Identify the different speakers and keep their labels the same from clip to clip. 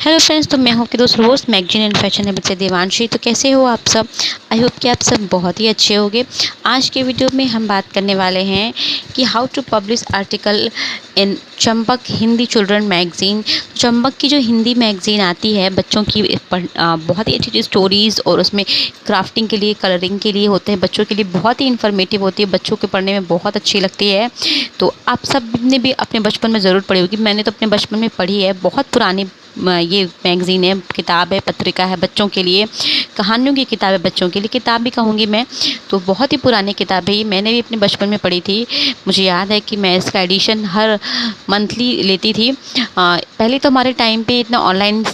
Speaker 1: Hello friends, तो मैं हूं आपके दोस्त रोज़ मैगजीन एंड फैशन से देवांशी। तो कैसे हो आप सब? आई होप कि आप सब बहुत ही अच्छे होंगे। आज के वीडियो में हम बात करने वाले हैं कि how to publish article in Champak Hindi children magazine. Champak की जो हिंदी मैगज़ीन आती है बच्चों की बहुत ही अच्छी अच्छी स्टोरीज़ और उसमें क्राफ्टिंग के लिए, कलरिंग के लिए होते हैं, बच्चों के लिए बहुत ही इन्फॉर्मेटिव होती है, बच्चों के पढ़ने में बहुत अच्छी लगती है। तो आप सब ने भी अपने बचपन में ज़रूर पढ़ी होगी। मैंने तो अपने बचपन में पढ़ी है। बहुत पुरानी ये मैगज़ीन है, किताब है, पत्रिका है बच्चों के लिए, कहानियों की किताब है बच्चों के लिए, किताब भी कहूँगी मैं। तो बहुत ही पुरानी किताब है ये, मैंने भी अपने बचपन में पढ़ी थी। मुझे याद है कि मैं इसका एडिशन हर मंथली लेती थी। पहले तो हमारे टाइम पे इतना ऑनलाइन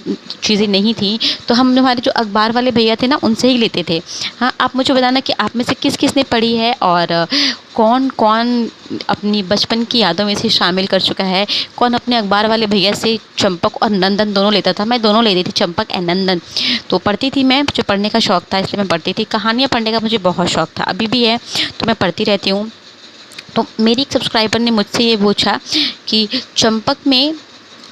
Speaker 1: चीज़ें नहीं थी, तो हम हमारे जो अखबार वाले भैया थे ना, उनसे ही लेते थे। हाँ, आप मुझे बताना कि आप में से किस किस ने पढ़ी है और कौन कौन अपनी बचपन की यादों में इसे शामिल कर चुका है। कौन अपने अखबार वाले भैया से चंपक और नंदन दोनों लेता था। मैं दोनों लेती थी, चंपक एंड नंदन। तो पढ़ती थी मैं, मुझे पढ़ने का शौक़ था इसलिए मैं पढ़ती थी। कहानियाँ पढ़ने का मुझे बहुत शौक़ था, अभी भी है, तो मैं पढ़ती रहती हूँ। तो मेरी एक सब्सक्राइबर ने मुझसे ये पूछा कि चंपक में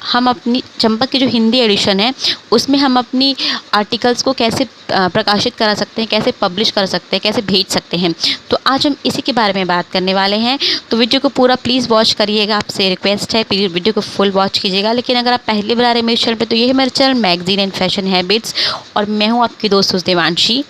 Speaker 1: हम अपनी चंपक की जो हिंदी एडिशन है उसमें हम अपनी आर्टिकल्स को कैसे प्रकाशित करा सकते हैं, कैसे पब्लिश कर सकते हैं, कैसे भेज सकते हैं। तो आज हम इसी के बारे में बात करने वाले हैं। तो वीडियो को पूरा प्लीज़ वॉच करिएगा, आपसे रिक्वेस्ट है, प्लीज़ वीडियो को फुल वॉच कीजिएगा। लेकिन अगर आप पहली बार आ रहे हैं मेरे चैनल पे, तो ये है मेरा channel magazine and fashion habits और मैं हूँ आपकी दोस्त देवांशी।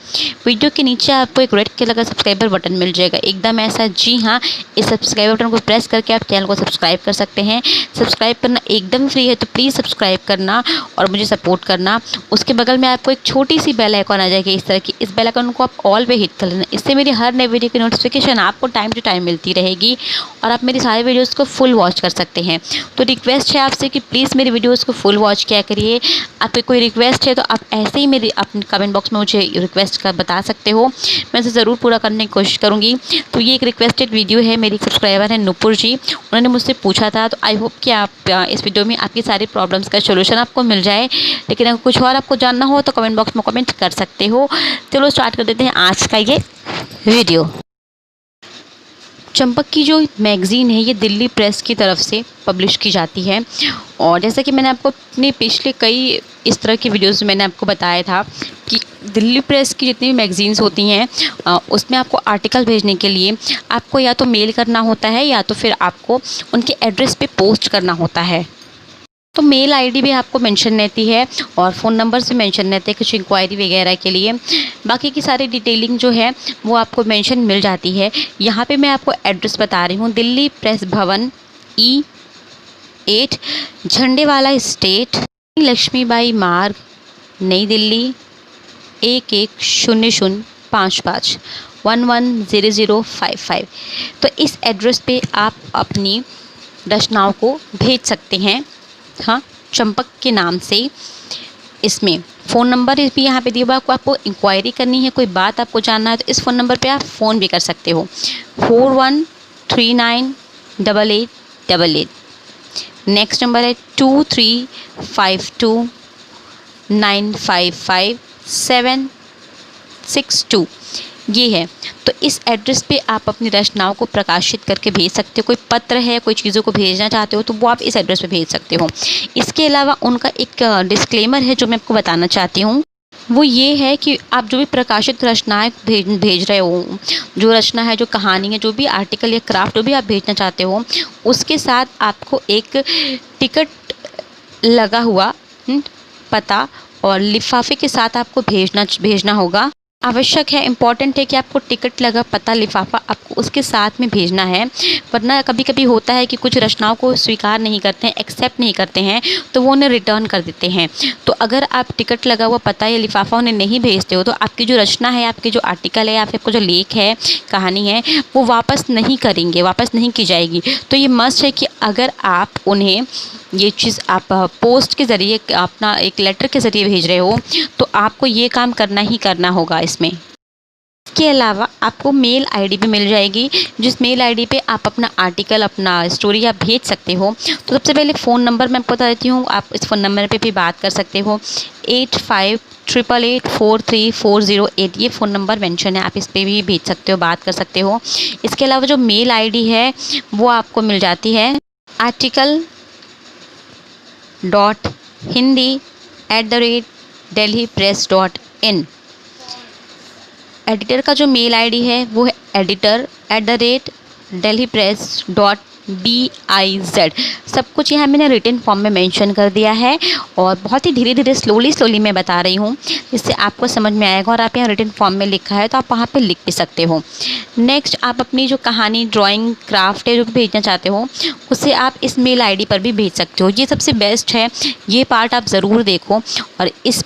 Speaker 1: वीडियो के नीचे आपको एक रेड कलर का सब्सक्राइबर बटन मिल जाएगा, एकदम ऐसा। जी हाँ, इस सब्सक्राइब बटन को प्रेस करके आप चैनल को सब्सक्राइब कर सकते हैं। सब्सक्राइब करना एकदम फ्री है, तो प्लीज़ सब्सक्राइब करना और मुझे सपोर्ट करना। उसके बगल में आपको एक छोटी सी बेल आइकॉन आ जाएगी इस तरह की, इस बेल आइकॉन को आप ऑल पे हिट कर लेना। इससे मेरी हर नई वीडियो की नोटिफिकेशन आपको टाइम टू टाइम मिलती रहेगी और आप मेरी सारे वीडियोस को फुल वॉच कर सकते हैं। तो रिक्वेस्ट है आपसे कि प्लीज़ मेरी वीडियोस को फुल वॉच किया करिए। आपकी कोई रिक्वेस्ट है तो आप ऐसे ही मेरी अपने कमेंट बॉक्स में मुझे रिक्वेस्ट कर बता सकते हो, मैं इसे ज़रूर पूरा करने की कोशिश करूँगी। तो ये एक रिक्वेस्टेड वीडियो है, मेरी सब्सक्राइबर है नुपुर जी, उन्होंने मुझसे पूछा था। तो आई होप कि आप इस वीडियो में आपकी सारी प्रॉब्लम्स का सोल्यूशन आपको मिल जाए। लेकिन अगर कुछ और आपको जानना हो तो कमेंट बॉक्स में कमेंट कर सकते हो। चलो स्टार्ट कर देते हैं आज का ये वीडियो। चंपक की जो मैगज़ीन है ये दिल्ली प्रेस की तरफ से पब्लिश की जाती है। और जैसा कि मैंने आपको अपने पिछले कई इस तरह की वीडियोस में मैंने आपको बताया था कि दिल्ली प्रेस की जितनी भी मैगज़ीन्स होती हैं उसमें आपको आर्टिकल भेजने के लिए आपको या तो मेल करना होता है या तो फिर आपको उनके एड्रेस पे पोस्ट करना होता है। तो मेल आईडी भी आपको मेंशन रहती है और फ़ोन नंबर्स भी मेंशन रहते हैं कुछ इंक्वायरी वगैरह के लिए। बाकी की सारी डिटेलिंग जो है वो आपको मेंशन मिल जाती है। यहाँ पे मैं आपको एड्रेस बता रही हूँ, दिल्ली प्रेस भवन E8 झंडेवाला स्टेट, लक्ष्मीबाई मार्ग, नई दिल्ली 110055 110055। तो इस एड्रेस पे आप अपनी रचनाओं को भेज सकते हैं। हाँ, चंपक के नाम से। इसमें फ़ोन नंबर भी यहाँ पे दिया हुआ है, आपको इंक्वायरी करनी है, कोई बात आपको जानना है तो इस फ़ोन नंबर पे आप फ़ोन भी कर सकते हो, 41398888। नेक्स्ट नंबर है 2352955762, ये है। तो इस एड्रेस पे आप अपनी रचनाओं को प्रकाशित करके भेज सकते हो। कोई पत्र है, कोई चीज़ों को भेजना चाहते हो तो वो आप इस एड्रेस पे भेज सकते हो। इसके अलावा उनका एक डिस्क्लेमर है जो मैं आपको बताना चाहती हूँ, वो ये है कि आप जो भी प्रकाशित रचनाएं भेज रहे हो, जो रचना है, जो कहानी है, जो भी आर्टिकल या क्राफ्ट जो भी आप भेजना चाहते हो, उसके साथ आपको एक टिकट लगा हुआ पता और लिफाफे के साथ आपको भेजना होगा। आवश्यक है, इम्पॉर्टेंट है कि आपको टिकट लगा पता लिफाफा आपको उसके साथ में भेजना है। वरना कभी कभी होता है कि कुछ रचनाओं को स्वीकार नहीं करते हैं, एक्सेप्ट नहीं करते हैं, तो वो उन्हें रिटर्न कर देते हैं। तो अगर आप टिकट लगा हुआ पता या लिफाफा उन्हें नहीं भेजते हो तो आपकी जो रचना है, आपकी जो आर्टिकल है या फिर आपको जो लेख है, कहानी है, वो वापस नहीं करेंगे, वापस नहीं की जाएगी। तो ये मस्ट है कि अगर आप उन्हें ये चीज़ आप पोस्ट के ज़रिए, अपना एक लेटर के ज़रिए भेज रहे हो तो आपको ये काम करना ही करना होगा इसमें। इसके अलावा आपको मेल आईडी भी मिल जाएगी, जिस मेल आईडी पे आप अपना आर्टिकल, अपना स्टोरी आप भेज सकते हो। तो सबसे पहले फ़ोन नंबर मैं आपको बता देती हूँ, आप इस फ़ोन नंबर पे भी बात कर सकते हो, 8588843408। ये फ़ोन नंबर मेंशन है, आप इस पर भी भेज सकते हो, बात कर सकते हो। इसके अलावा जो मेल आईडी है वो आपको मिल जाती है article.hindi editor@delhipress.in। एडिटर का जो मेल आईडी है वो है editor@delhipress.biz। सब कुछ यहाँ मैंने रिटन फॉर्म में मेंशन कर दिया है और बहुत ही धीरे धीरे स्लोली मैं बता रही हूँ, जिससे आपको समझ में आएगा। और आप यहाँ रिटन फॉर्म में लिखा है तो आप वहाँ पे लिख भी सकते हो। नेक्स्ट, आप अपनी जो कहानी, ड्राइंग, क्राफ्ट है जो भी भेजना चाहते हो उसे आप इस मेल आईडी पर भी भेज सकते हो। ये सबसे बेस्ट है, ये पार्ट आप ज़रूर देखो और इस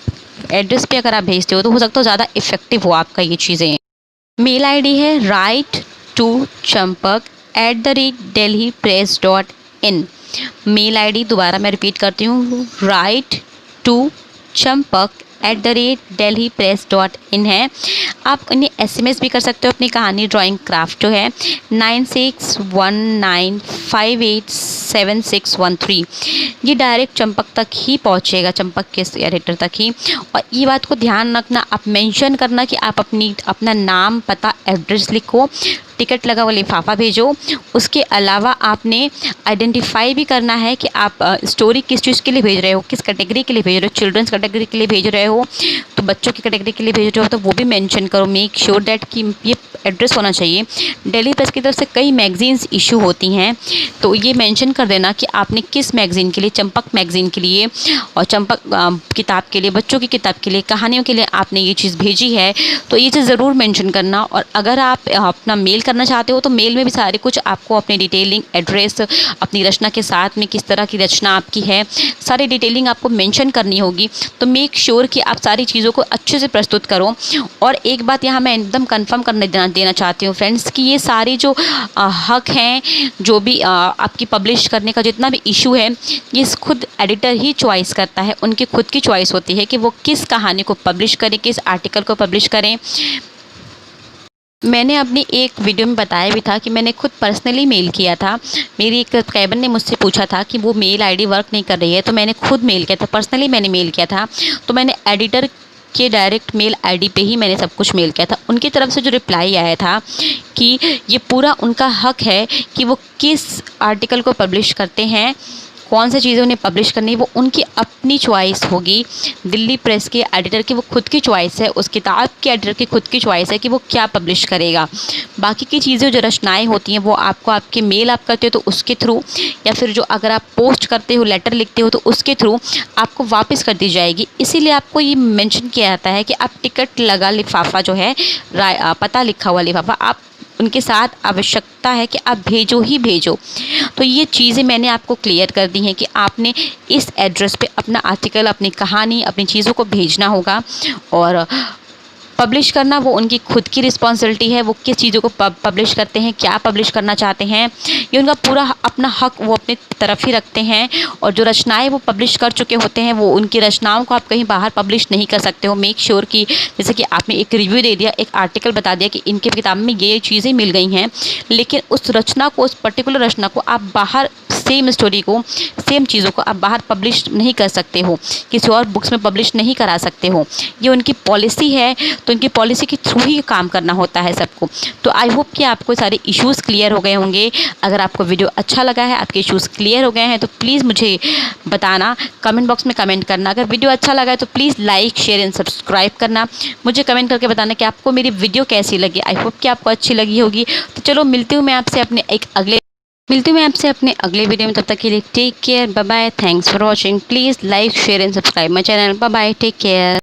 Speaker 1: एड्रेस पे अगर आप भेजते हो तो हो सकता है ज़्यादा इफेक्टिव हो आपका ये चीज़ें। मेल आईडी है write2champak@delhipress.in। मेल आईडी दोबारा मैं रिपीट करती हूँ, write2champak@delhipress.in है। आप इन्हें SMS भी कर सकते हो अपनी कहानी, ड्राइंग, क्राफ्ट जो है 9619587613। ये डायरेक्ट चंपक तक ही पहुँचेगा, चंपक के एडिटर तक ही। और ये बात को ध्यान रखना, आप मेंशन करना कि आप अपना नाम, पता, एड्रेस लिखो, टिकट लगा हुआ लिफाफा भेजो। उसके अलावा आपने आइडेंटिफाई भी करना है कि आप स्टोरी किस चीज़ के लिए भेज रहे हो, किस कैटेगरी के लिए भेज रहे हो। चिल्ड्रंस कैटेगरी के लिए भेज रहे हो तो बच्चों की कैटेगरी के लिए भेज रहे हो तो वो भी मेंशन करो। मेक श्योर दैट कि ये एड्रेस होना चाहिए। डेली प्रेस की तरफ से कई मैगजीन्स इशू होती हैं तो ये मेंशन कर देना कि आपने किस मैगज़ीन के लिए, चंपक मैगज़ीन के लिए और चंपक किताब के लिए, बच्चों की किताब के लिए, कहानियों के लिए आपने ये चीज़ भेजी है तो ये चीज़ ज़रूर मेंशन करना। और अगर आप अपना मेल करना चाहते हो तो मेल में भी सारे कुछ आपको अपनी डिटेलिंग, एड्रेस, अपनी रचना के साथ में किस तरह की रचना आपकी है, सारी डिटेलिंग आपको मेंशन करनी होगी। तो मेक श्योर कि आप सारी चीज़ों को अच्छे से प्रस्तुत करो। और एक बात यहाँ मैं एकदम कंफर्म करने देना चाहती हूँ फ्रेंड्स कि ये सारी जो हक हैं, जो भी आपकी पब्लिश करने का जितना भी इशू है, ये खुद एडिटर ही चॉइस करता है। उनकी खुद की चॉइस होती है कि वो किस कहानी को पब्लिश करें, किस आर्टिकल को पब्लिश करें। मैंने अपनी एक वीडियो में बताया भी था कि मैंने खुद पर्सनली मेल किया था। मेरी एक सब्सक्राइबर ने मुझसे पूछा था कि वो मेल आईडी वर्क नहीं कर रही है, तो मैंने खुद मेल किया था, पर्सनली मैंने मेल किया था। तो मैंने एडिटर के डायरेक्ट मेल आईडी पे ही मैंने सब कुछ मेल किया था। उनकी तरफ से जो रिप्लाई आया था कि ये पूरा उनका हक है कि वो किस आर्टिकल को पब्लिश करते हैं, कौन सी चीज़ें उन्हें पब्लिश करनी है, वो उनकी अपनी चॉइस होगी। दिल्ली प्रेस के एडिटर की वो खुद की चॉइस है, उस किताब के एडिटर की खुद की चॉइस है कि वो क्या पब्लिश करेगा। बाकी की चीज़ें जो रचनाएं होती हैं वो आपको आपके मेल आप करते हो तो उसके थ्रू, या फिर जो अगर आप पोस्ट करते हो, लेटर लिखते हो तो उसके थ्रू आपको वापस कर दी जाएगी। इसीलिए आपको ये मेंशन किया जाता है कि आप टिकट लगा लिफाफा जो है, पता लिखा हुआ लिफाफा, आप उनके साथ आवश्यकता है कि आप भेजो ही भेजो। तो ये चीज़ें मैंने आपको क्लियर कर दी हैं कि आपने इस एड्रेस पे अपना आर्टिकल, अपनी कहानी, अपनी चीज़ों को भेजना होगा। और पब्लिश करना वो उनकी खुद की रिस्पॉन्सिबिलिटी है, वो किस चीज़ों को पब्लिश करते हैं, क्या पब्लिश करना चाहते हैं, ये उनका पूरा अपना हक वो अपनी तरफ ही रखते हैं। और जो रचनाएं वो पब्लिश कर चुके होते हैं, वो उनकी रचनाओं को आप कहीं बाहर पब्लिश नहीं कर सकते हो। मेक श्योर कि जैसे कि आपने एक रिव्यू दे दिया, एक आर्टिकल बता दिया कि इनके किताब में ये चीज़ें मिल गई हैं, लेकिन उस रचना को, उस पर्टिकुलर रचना को आप बाहर, सेम स्टोरी को, सेम चीज़ों को आप बाहर पब्लिश नहीं कर सकते हो, किसी और बुक्स में पब्लिश नहीं करा सकते हो। ये उनकी पॉलिसी है, तो उनकी पॉलिसी के थ्रू ही काम करना होता है सबको। तो आई होप कि आपको सारे इश्यूज़ क्लियर हो गए होंगे। अगर आपको वीडियो अच्छा लगा है, आपके इश्यूज़ क्लियर हो गए हैं तो प्लीज़ मुझे बताना, कमेंट बॉक्स में कमेंट करना। अगर वीडियो अच्छा लगा है तो please like, share and subscribe करना। मुझे कमेंट करके बताना कि आपको मेरी वीडियो कैसी लगी। आई होप कि आपको अच्छी लगी होगी। तो चलो मिलती हूँ मैं आपसे अपने अगले वीडियो में। तब तक के लिए take care, bye bye, thanks for watching. Please like, share and subscribe my channel. Bye bye, take care.